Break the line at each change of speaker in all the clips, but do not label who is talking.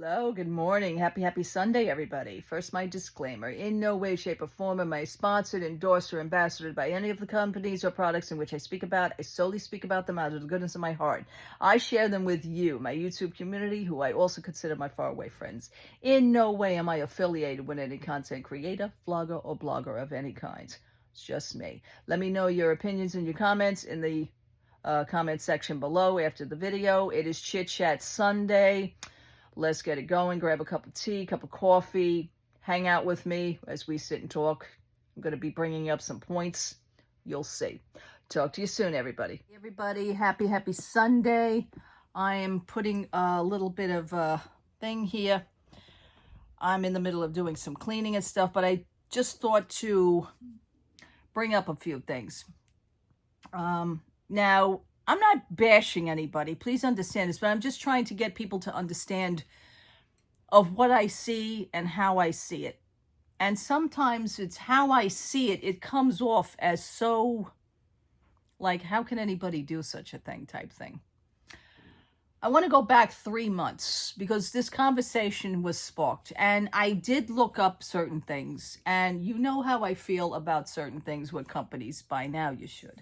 Hello, good morning. Happy Sunday, everybody. First, my disclaimer. In no way, shape, or form am I sponsored, endorsed, or ambassador by any of the companies or products in which I speak about. I solely speak about them out of the goodness of my heart. I share them with you, my YouTube community, who I also consider my faraway friends. In no way am I affiliated with any content creator, vlogger, or blogger of any kind. It's just me. Let me know your opinions and your comments in the comment section below after the video. It is Chit Chat Sunday. Let's get it going. Grab a cup of tea, cup of coffee, hang out with me as we sit and talk. I'm going to be bringing up some points. You'll see. Talk to you soon, everybody. Everybody, happy Sunday. I am putting a little bit of a thing here. I'm in the middle of doing some cleaning and stuff, but I just thought to bring up a few things. Now, I'm not bashing anybody, please understand this, but I'm just trying to get people to understand of what I see and how I see it. And sometimes it's how I see it, it comes off as so, like, how can anybody do such a thing type thing. I want to go back 3 months because this conversation was sparked. And I did look up certain things. And you know how I feel about certain things with companies. By now you should.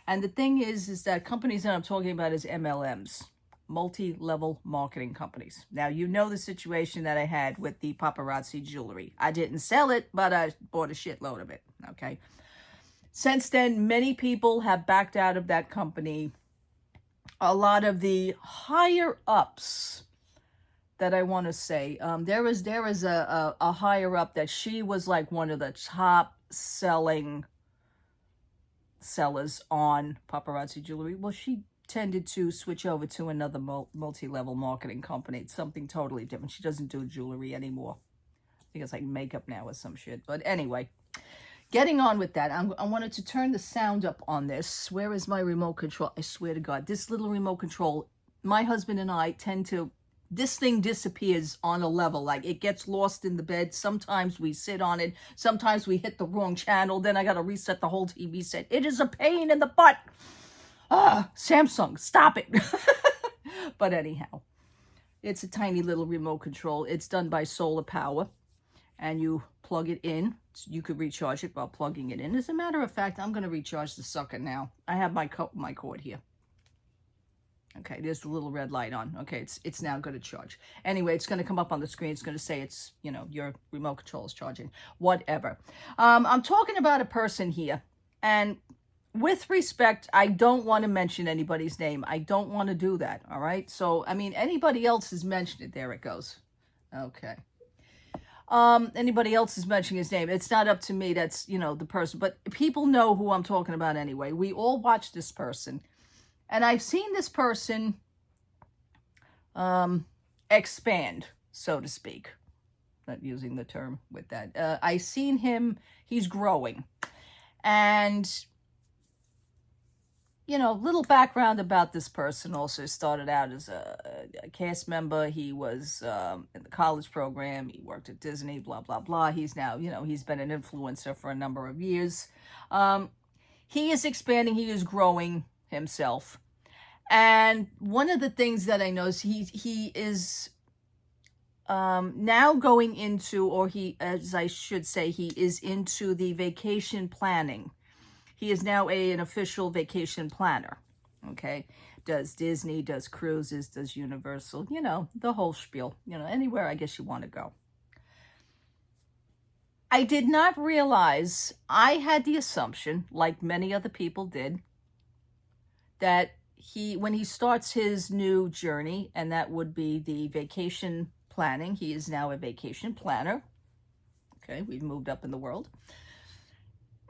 And the thing is that companies that I'm talking about is MLMs, multi-level marketing companies. Now, you know the situation that I had with the paparazzi jewelry. I didn't sell it, but I bought a shitload of it, okay? Since then, many people have backed out of that company. A lot of the higher ups that I want to say, there is a higher up that she was like one of the top selling sellers on paparazzi jewelry. Well, she tended to switch over to another multi-level marketing company. It's something totally different. She doesn't do jewelry anymore. I think it's like makeup now or some shit. But anyway, getting on with that, I wanted to turn the sound up on this. Where is my remote control? I swear to God, this little remote control, my husband and I tend to, this thing disappears on a level. Like, it gets lost in the bed. Sometimes we sit on it. Sometimes we hit the wrong channel. Then I got to reset the whole TV set. It is a pain in the butt. Samsung, stop it. But anyhow, it's a tiny little remote control. It's done by solar power. And you plug it in. You could recharge it while plugging it in. As a matter of fact, I'm going to recharge the sucker now. I have my cord here. Okay, there's the little red light on. Okay, it's now going to charge. Anyway, it's going to come up on the screen. It's going to say it's, you know, your remote control is charging. Whatever. I'm talking about a person here. And with respect, I don't want to mention anybody's name. I don't want to do that, all right? So, I mean, anybody else has mentioned it. There it goes. Okay. Anybody else is mentioning his name. It's not up to me. That's, you know, the person. But people know who I'm talking about anyway. We all watch this person. And I've seen this person expand, so to speak. Not using the term with that. I've seen him, he's growing. And, you know, little background about this person. Also started out as a cast member. He was in the college program. He worked at Disney, blah, blah, blah. He's now, you know, he's been an influencer for a number of years. He is expanding. He is growing himself. And one of the things that I know is he is now going into, or he, as I should say, he is into the vacation planning. He is now an official vacation planner, okay? Does Disney, does cruises, does Universal, you know, the whole spiel, you know, anywhere I guess you want to go. I did not realize, I had the assumption, like many other people did, that when he starts his new journey, and that would be the vacation planning, he is now a vacation planner. Okay, we've moved up in the world.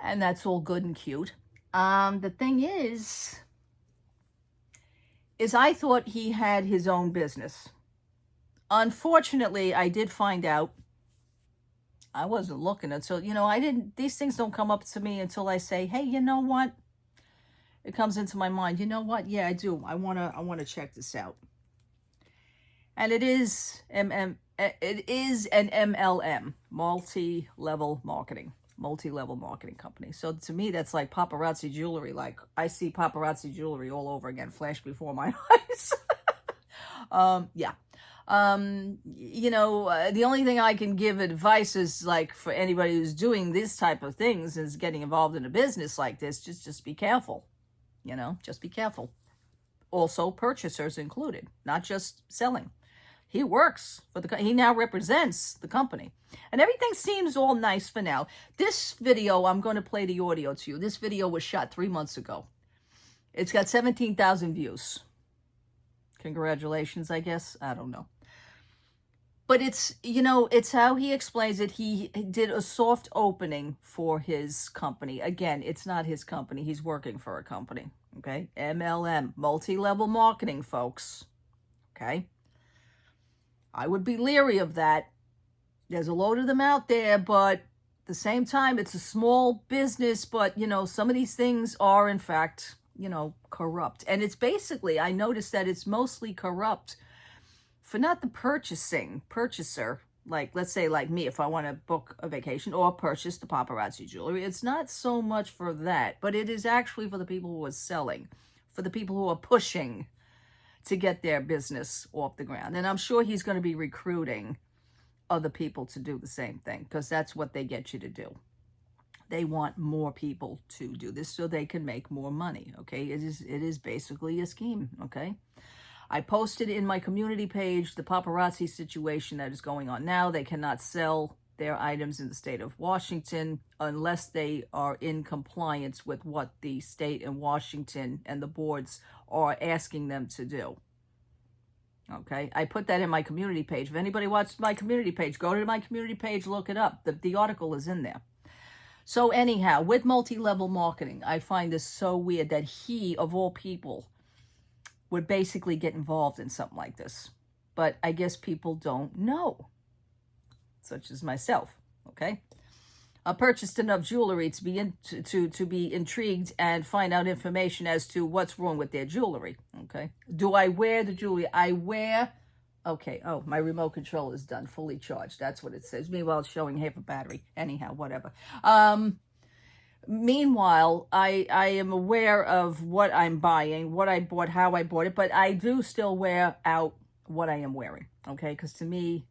And that's all good and cute. The thing is I thought he had his own business. Unfortunately, I did find out, I wasn't looking until, you know, these things don't come up to me until I say, hey, you know what? It comes into my mind, you know what? Yeah, I do. I want to check this out. And it is an MLM, multi-level marketing company. So to me, that's like paparazzi jewelry. Like, I see paparazzi jewelry all over again, flash before my eyes. Yeah. The only thing I can give advice is, like, for anybody who's doing this type of things, is getting involved in a business like this, just be careful. Just be careful. Also, purchasers included, not just selling. He works for he now represents the company. And everything seems all nice for now. This video, I'm going to play the audio to you. This video was shot 3 months ago. It's got 17,000 views. Congratulations, I guess. I don't know. But it's how he explains it. He did a soft opening for his company. Again, it's not his company. He's working for a company. Okay? MLM, multi-level marketing, folks. Okay? I would be leery of that. There's a load of them out there, but at the same time, it's a small business, but, some of these things are, in fact, corrupt. And it's basically, I noticed that it's mostly corrupt for not the purchaser, like, let's say, like me, if I want to book a vacation or purchase the paparazzi jewelry, it's not so much for that, but it is actually for the people who are selling, for the people who are pushing to get their business off the ground. And I'm sure he's going to be recruiting other people to do the same thing, because that's what they get you to do. They want more people to do this so they can make more money, okay? It is basically a scheme, okay? I posted in my community page the paparazzi situation that is going on now. They cannot sell their items in the state of Washington unless they are in compliance with what the state and Washington and the boards are asking them to do. Okay, I put that in my community page. If anybody watched my community page, go to my community page, look it up. The article is in there. So anyhow, with multi-level marketing, I find this so weird that he, of all people, would basically get involved in something like this. But I guess people don't know, such as myself, okay? I purchased enough jewelry to be intrigued and find out information as to what's wrong with their jewelry, okay? Do I wear the jewelry? Okay, oh, my remote control is done, fully charged. That's what it says. Meanwhile, it's showing half a battery. Anyhow, whatever. Meanwhile, I am aware of what I'm buying, what I bought, how I bought it, but I do still wear out what I am wearing, okay? Because to me,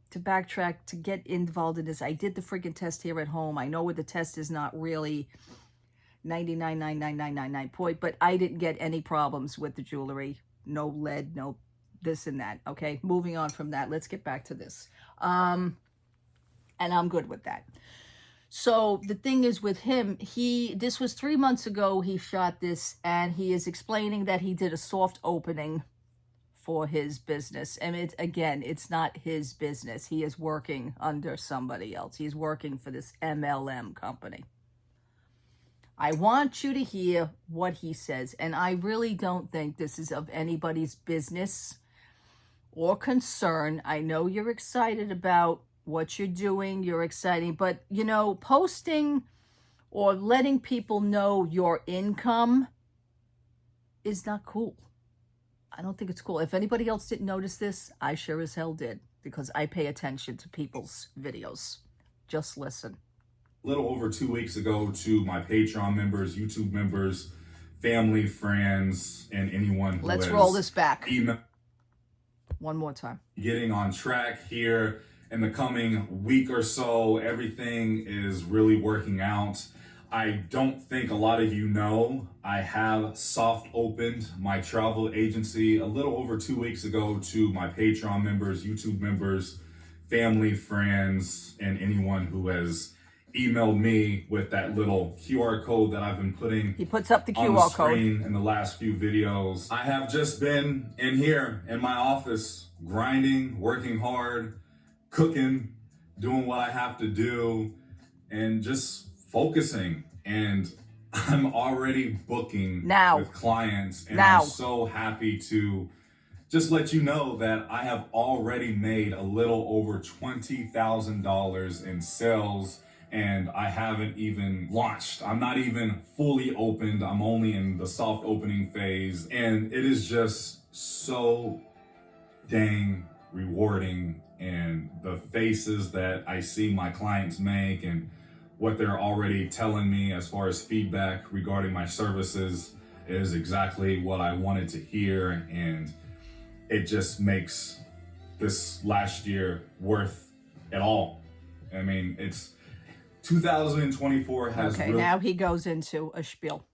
to backtrack, to get involved in this, I did the freaking test here at home. I know what the test is, not really 99.99999 point, but I didn't get any problems with the jewelry. No lead, no this and that, okay? Moving on from that, let's get back to this. And I'm good with that. So the thing is with him, this was 3 months ago he shot this, and he is explaining that he did a soft opening for his business. And it's not his business. He is working under somebody else. He's working for this MLM company. I want you to hear what he says, and I really don't think this is of anybody's business or concern. I know you're excited about what you're doing, you're exciting, but posting or letting people know your income is not cool. I don't think it's cool. If anybody else didn't notice this, I sure as hell did, because I pay attention to people's videos. Just listen.
A little over 2 weeks ago, to my Patreon members, YouTube members, family, friends, and anyone who
Let's roll this back. One more time.
Getting on track here in the coming week or so. Everything is really working out. I don't think a lot of you know, I have soft opened my travel agency a little over 2 weeks ago to my Patreon members, YouTube members, family, friends, and anyone who has emailed me with that little QR code that I've been putting
He puts up the QR
on the
code
screen in the last few videos. I have just been in here in my office, grinding, working hard, cooking, doing what I have to do, and just focusing. And I'm already booking with clients, and I'm so happy to just let you know that I have already made a little over $20,000 in sales, and I haven't even launched. I'm not even fully opened. I'm only in the soft opening phase, and it is just so dang rewarding. And the faces that I see my clients make and what they're already telling me as far as feedback regarding my services is exactly what I wanted to hear. And it just makes this last year worth it all. I mean, it's 2024 has
okay, now he goes into a spiel.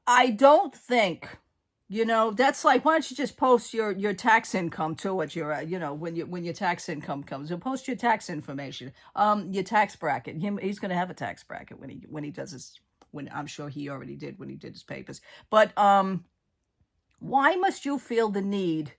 I don't think, that's like, why don't you just post your tax income to what your, when your tax income comes, you post your tax information, your tax bracket. He's going to have a tax bracket when he does his, when I'm sure he already did when he did his papers. But why must you feel the need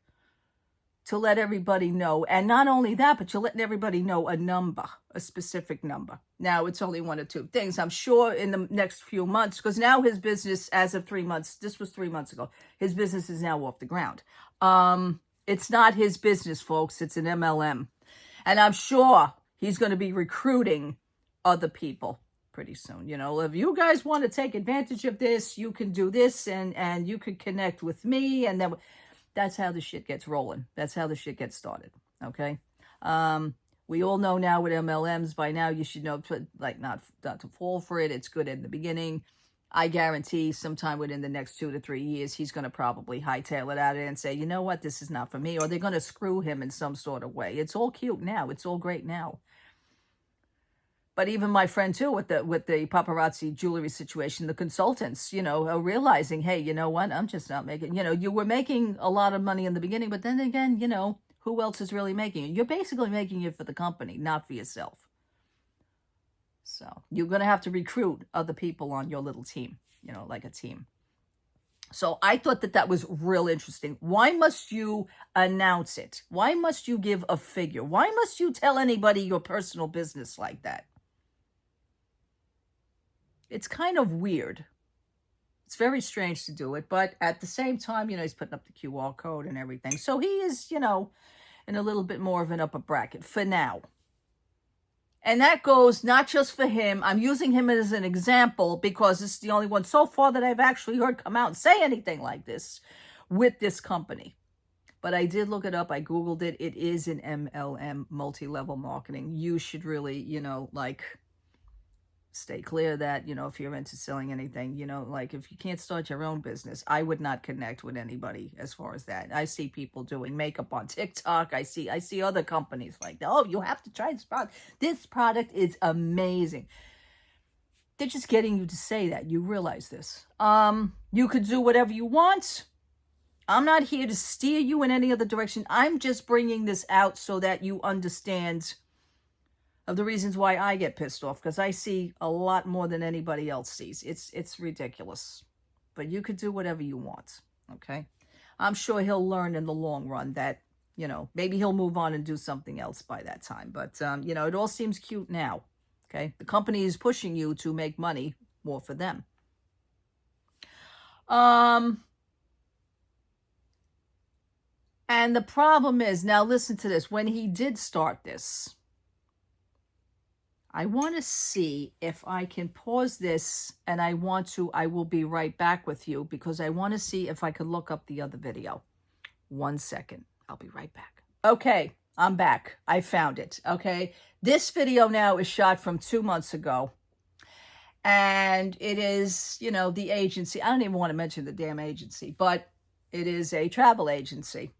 to let everybody know? And not only that, but you're letting everybody know a specific number. Now, it's only one or two things. I'm sure in the next few months, because now his business, as of 3 months, this was 3 months ago, his business is now off the ground. It's not his business, folks. It's an MLM. And I'm sure he's going to be recruiting other people pretty soon. If you guys want to take advantage of this, you can do this, and you can connect with me, and then that's how the shit gets rolling. That's how the shit gets started. Okay. We all know now with MLMs, by now you should know, like, not to fall for it. It's good in the beginning. I guarantee sometime within the next 2 to 3 years, he's going to probably hightail it out of it and say, you know what, this is not for me. Or they're going to screw him in some sort of way. It's all cute now. It's all great now. But even my friend too, with the paparazzi jewelry situation, the consultants, are realizing, hey, you know what? I'm just not making, you were making a lot of money in the beginning, but then again, who else is really making it? You're basically making it for the company, not for yourself. So you're going to have to recruit other people on your little team, like a team. So I thought that was real interesting. Why must you announce it? Why must you give a figure? Why must you tell anybody your personal business like that? It's kind of weird. It's very strange to do it, but at the same time, he's putting up the QR code and everything. So he is, in a little bit more of an upper bracket for now. And that goes not just for him. I'm using him as an example because it's the only one so far that I've actually heard come out and say anything like this with this company. But I did look it up. I Googled it. It is an MLM, multi-level marketing. You should really, stay clear of that, if you're into selling anything, like if you can't start your own business, I would not connect with anybody as far as that. I see people doing makeup on TikTok. I see other companies like that. Oh, you have to try this product. This product is amazing. They're just getting you to say that. You realize this. You could do whatever you want. I'm not here to steer you in any other direction. I'm just bringing this out so that you understand of the reasons why I get pissed off, because I see a lot more than anybody else sees. It's ridiculous. But you could do whatever you want, okay? I'm sure he'll learn in the long run that, maybe he'll move on and do something else by that time. But, it all seems cute now, okay? The company is pushing you to make money more for them. And the problem is, now listen to this, when he did start this, I want to see if I can pause this, and I will be right back with you because I want to see if I can look up the other video. 1 second. I'll be right back. Okay, I'm back. I found it. Okay. This video now is shot from 2 months ago. And it is, the agency. I don't even want to mention the damn agency, but it is a travel agency.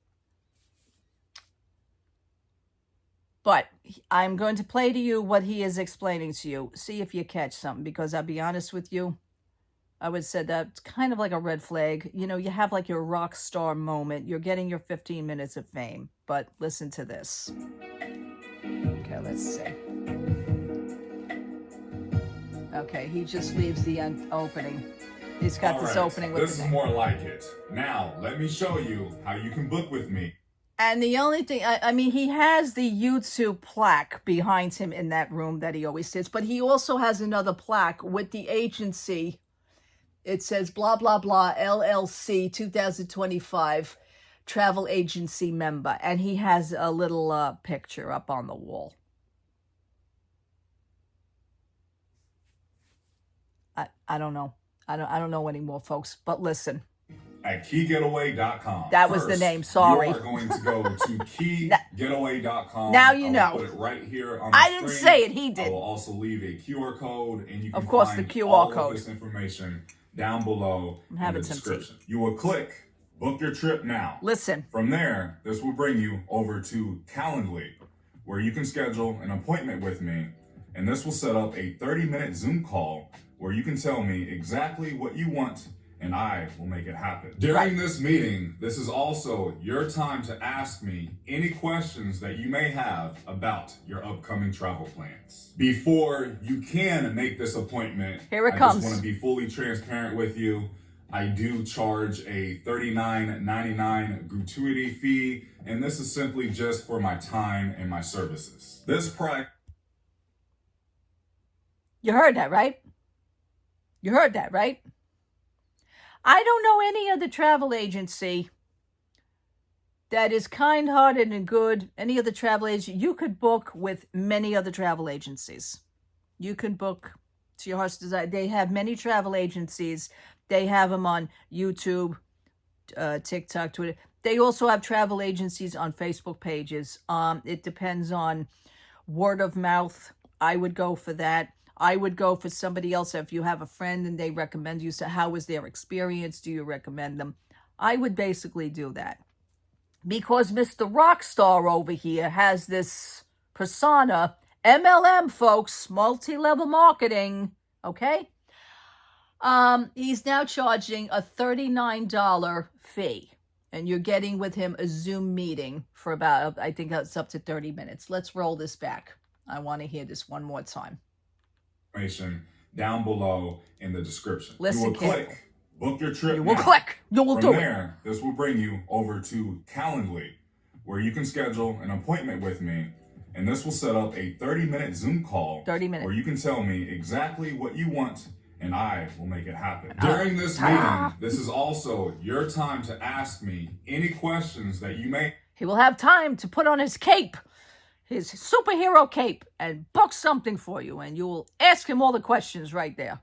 But I'm going to play to you what he is explaining to you. See if you catch something, because I'll be honest with you, I would say that's kind of like a red flag. You have like your rock star moment. You're getting your 15 minutes of fame. But listen to this. Okay, let's see. Okay, he just leaves the opening. He's got this opening with
this is more like it. Now, let me show you how you can book with me.
And the only thing, I mean, he has the YouTube plaque behind him in that room that he always sits, but he also has another plaque with the agency. It says, blah, blah, blah, LLC 2025 travel agency member. And he has a little picture up on the wall. I don't know. I don't know anymore, folks, but listen.
At keygetaway.com.
That was the name, sorry.
You are going to go to keygetaway.com.
Now you know.
Put it right here on the
I didn't say it, he did.
I will also leave a QR code, and you can
of course,
find
the QR
all
code.
of this information down below in the description. You will click book your trip now.
Listen.
From there, this will bring you over to Calendly, where you can schedule an appointment with me, and this will set up a 30-minute Zoom call where you can tell me exactly what you want and I will make it happen. During this meeting, this is also your time to ask me any questions that you may have about your upcoming travel plans. Before you can make this appointment,
Here it
I
comes.
just want to be fully transparent with you. I do charge a $39.99 gratuity fee, and this is simply just for my time and my services. This price...
You heard that, right? You heard that, right? I don't know any other travel agency that is kind-hearted and good. Any other travel agency. You could book with many other travel agencies. You can book to your heart's desire. They have many travel agencies. They have them on YouTube, TikTok, Twitter. They also have travel agencies on Facebook pages. It depends on word of mouth. I would go for that. I would go for somebody else. If you have a friend and they recommend you, so how was their experience? Do you recommend them? I would basically do that. Because Mr. Rockstar over here has this persona, MLM, folks, multi-level marketing, okay? He's now charging a $39 fee. And you're getting with him a Zoom meeting for about, I think it's up to 30 minutes. Let's roll this back. I want to hear this one more time.
Down below in the description.
Listen,
you will click book your trip.
You will click. You will do it.
From there, this will bring you over to Calendly, where you can schedule an appointment with me, and this will set up a 30-minute Zoom call.
30 minutes.
Where you can tell me exactly what you want, and I will make it happen. During this meeting, this is also your time to ask me any questions that you may.
He will have time to put on his cape, his superhero cape, and book something for you, and you will ask him all the questions right there.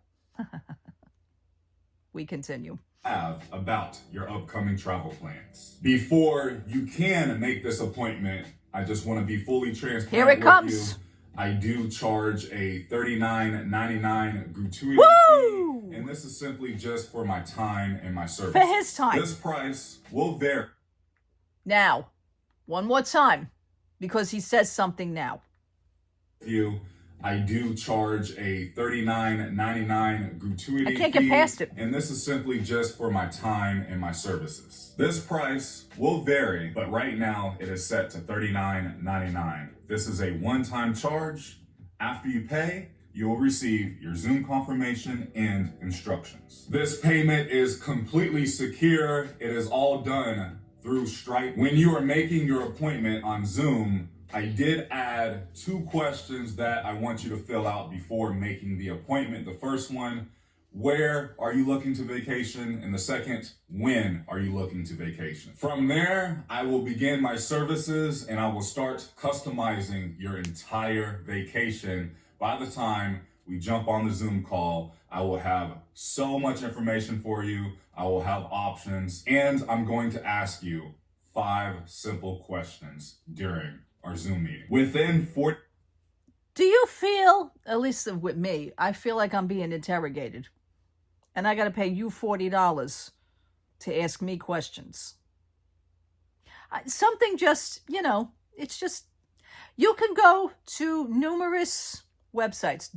We continue.
Have about your upcoming travel plans. Before you can make this appointment, I just want to be fully transparent.
Here it comes.
With you. I do charge a $39.99 gratuity
Woo!
fee, and this is simply just for my time and my service.
For his time.
This price will vary.
Now, one more time, because he says something now.
I do charge a $39.99 gratuity fee.
I can't get past it.
And this is simply just for my time and my services. This price will vary, but right now it is set to $39.99. This is a one-time charge. After you pay, you will receive your Zoom confirmation and instructions. This payment is completely secure. It is all done through Stripe. When you are making your appointment on Zoom, I did add 2 questions that I want you to fill out before making the appointment. The first one, where are you looking to vacation? And the second, when are you looking to vacation? From there, I will begin my services and I will start customizing your entire vacation. By the time we jump on the Zoom call, I will have so much information for you. I will have options, and I'm going to ask you 5 simple questions during our Zoom meeting. Within 4...
Do you feel, at least with me, I feel like I'm being interrogated. And I got to pay you $40 to ask me questions. Something just, it's just, you can go to numerous websites.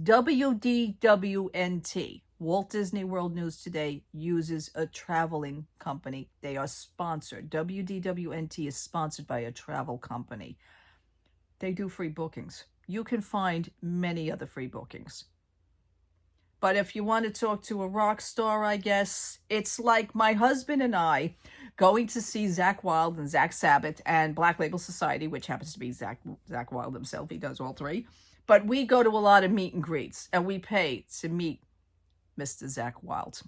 WDWNT, Walt Disney World News Today, uses a traveling company. They are sponsored. WDWNT is sponsored by a travel company. They do free bookings. You can find many other free bookings. But if you want to talk to a rock star, I guess, it's like my husband and I going to see Zakk Wylde and Zach Sabbath and Black Label Society, which happens to be Zakk Wylde himself. He does all 3. But we go to a lot of meet and greets, and we pay to meet Mr. Zakk Wylde.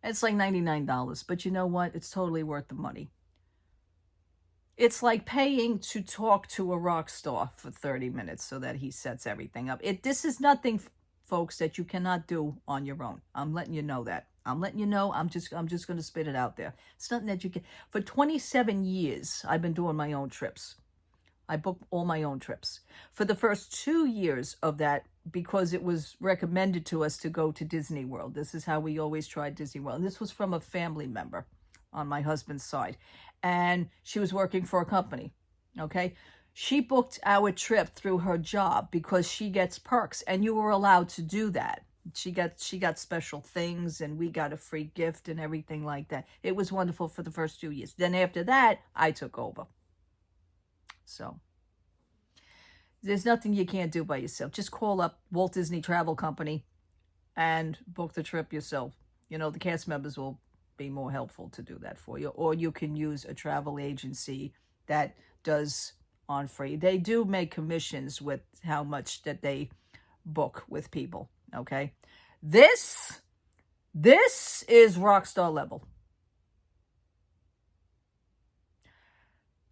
It's like $99, but you know what? It's totally worth the money. It's like paying to talk to a rock star for 30 minutes so that he sets everything up. This is nothing, folks, that you cannot do on your own. I'm letting you know that. I'm letting you know. I'm just going to spit it out there. It's nothing that you can. For 27 years, I've been doing my own trips. I book all my own trips. For the first 2 years of that because it was recommended to us to go to Disney World. This is how we always tried Disney World. And this was from a family member on my husband's side. And she was working for a company, okay? She booked our trip through her job because she gets perks, and you were allowed to do that. She got special things, and we got a free gift and everything like that. It was wonderful for the first 2 years. Then after that, I took over. So there's nothing you can't do by yourself. Just call up Walt Disney Travel Company and book the trip yourself. You know, the cast members will be more helpful to do that for you. Or you can use a travel agency that does on free. They do make commissions with how much that they book with people, okay? This is rock star level.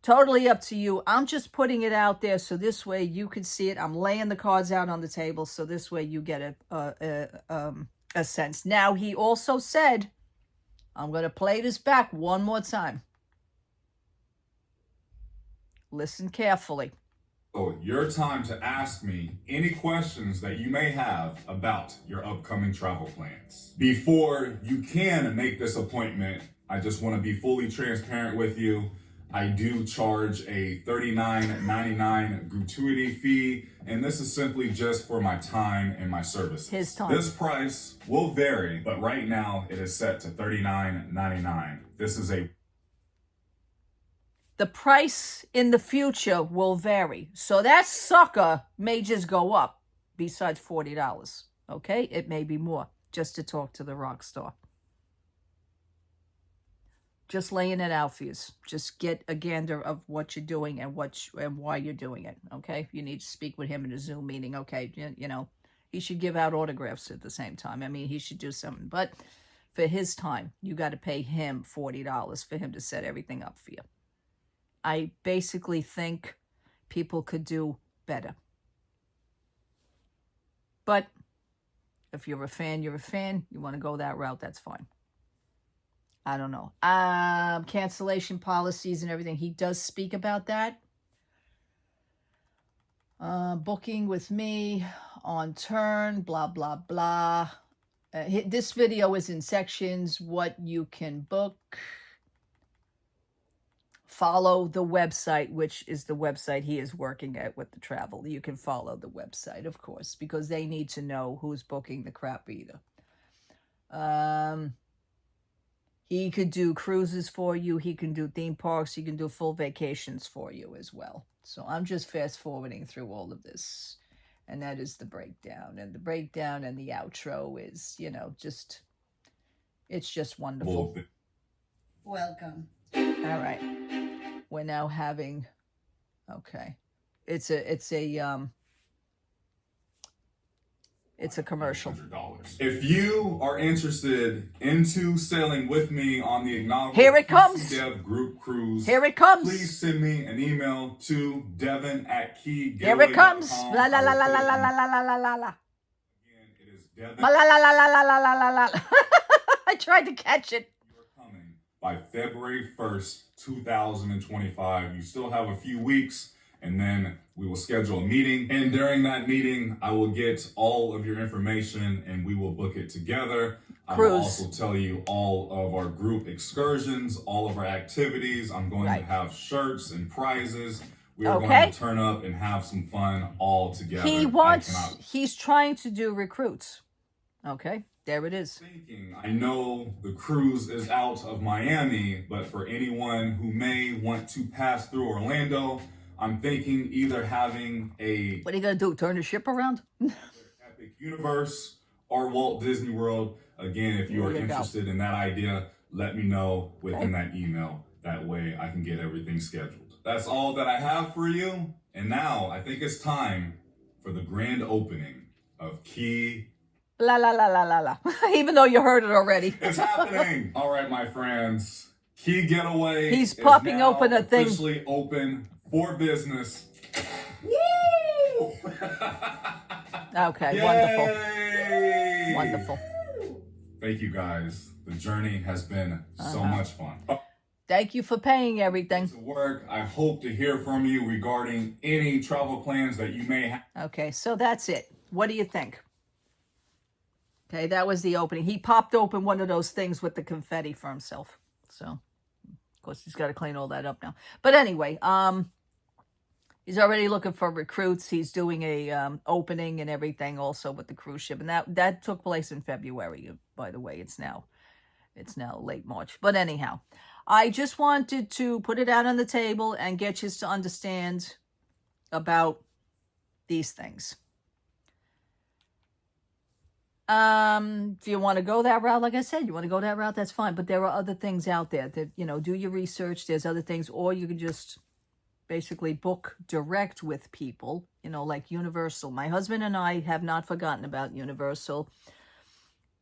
Totally up to you. I'm just putting it out there so this way you can see it. I'm laying the cards out on the table so this way you get a sense. Now, he also said, I'm going to play this back one more time. Listen carefully.
So your time to ask me any questions that you may have about your upcoming travel plans. Before you can make this appointment, I just want to be fully transparent with you. I do charge a $39.99 gratuity fee, and this is simply just for my time and my services.
His time.
This price will vary, but right now it is set to $39.99. This is
the price in the future will vary. So that sucker may just go up besides $40, okay? It may be more, just to talk to the rock star. Just laying it out for you. Just get a gander of what you're doing and and why you're doing it, okay? You need to speak with him in a Zoom meeting, okay? You know, he should give out autographs at the same time. I mean, he should do something. But for his time, you got to pay him $40 for him to set everything up for you. I basically think people could do better. But if you're a fan, you're a fan. You want to go that route, that's fine. I don't know. Cancellation policies and everything. He does speak about that. Booking with me on turn, blah, blah, blah. This video is in sections, what you can book. Follow the website, which is the website he is working at with the travel. You can follow the website, of course, because they need to know who's booking the crap either. He could do cruises for you. He can do theme parks. He can do full vacations for you as well. So I'm just fast forwarding through all of this. And that is the breakdown. And the breakdown and the outro is, you know, just, it's just wonderful.
Welcome.
All right. We're now having, okay. It's a commercial.
If you are interested into sailing with me on the inaugural
Here it comes.
Dev group cruise,
Here it comes.
Please send me an email to devin@keygetaway.com.
Here it comes. La la la la la la la la la la la.
Again, it is Devin.
La la la la la la la la la. I tried to catch it.
You're coming by February 1st, 2025. You still have a few weeks, and then we will schedule a meeting. And during that meeting, I will get all of your information and we will book it together. I will also tell you all of our group excursions, all of our activities. I'm going to have shirts and prizes. We are going to turn up and have some fun all together.
He's trying to do recruits. Okay, there it is.
I know the cruise is out of Miami, but for anyone who may want to pass through Orlando, I'm thinking either having a...
What are you going to do, turn the ship around?
Epic Universe or Walt Disney World. Again, if you are interested in that idea, let me know within that email. That way I can get everything scheduled. That's all that I have for you. And now I think it's time for the grand opening of Key...
La la la la la la. Even though you heard it already.
It's happening. All right, my friends. Key Getaway.
He's popping open a thing.
Officially open for business. Woo!
Okay,
Yay!
wonderful.
Thank you guys. The journey has been so much fun.
Thank you for paying everything.
To work. I hope to hear from you regarding any travel plans that you may have.
Okay, so that's it. What do you think? Okay, that was the opening. He popped open one of those things with the confetti for himself. So, of course, he's got to clean all that up now. But anyway, he's already looking for recruits. He's doing a opening and everything also with the cruise ship. And that took place in February, by the way. It's now late March. But anyhow, I just wanted to put it out on the table and get you to understand about these things. If you want to go that route, like I said, you want to go that route, that's fine. But there are other things out there that, do your research. There's other things, or you can just basically book direct with people, like Universal. My husband and I have not forgotten about Universal.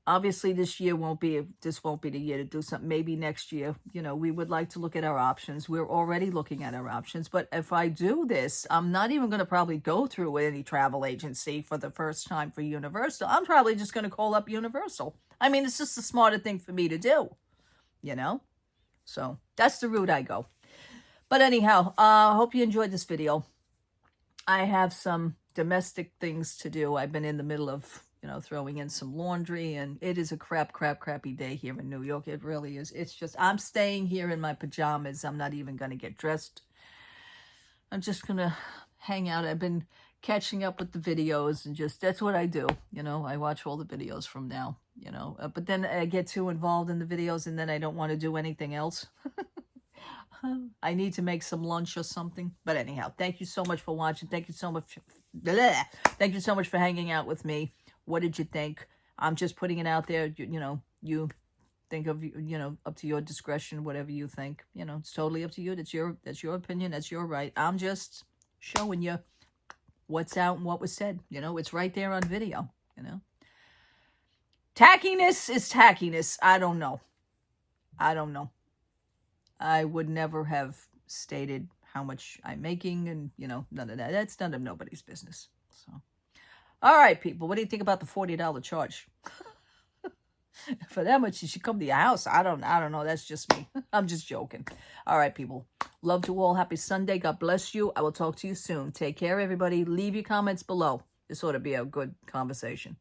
Obviously, this won't be the year to do something. Maybe next year, we would like to look at our options. We're already looking at our options. But if I do this, I'm not even going to probably go through any travel agency for the first time for Universal. I'm probably just going to call up Universal. I mean, it's just the smarter thing for me to do, So that's the route I go. But anyhow, I hope you enjoyed this video. I have some domestic things to do. I've been in the middle of throwing in some laundry, and it is a crappy day here in New York. It really is. It's just, I'm staying here in my pajamas. I'm not even going to get dressed. I'm just going to hang out. I've been catching up with the videos, and that's what I do. I watch all the videos from now, but then I get too involved in the videos, and then I don't want to do anything else. I need to make some lunch or something. But anyhow, thank you so much for watching. Thank you so much. Thank you so much for hanging out with me. What did you think? I'm just putting it out there. You think of, up to your discretion, whatever you think. It's totally up to you. That's your opinion. That's your right. I'm just showing you what's out and what was said. It's right there on video. Tackiness is tackiness. I don't know. I would never have stated how much I'm making, and, none of that. That's none of nobody's business. So, all right, people, what do you think about the $40 charge? For that much, you should come to your house. I don't know. That's just me. I'm just joking. All right, people. Love to all. Happy Sunday. God bless you. I will talk to you soon. Take care, everybody. Leave your comments below. This ought to be a good conversation.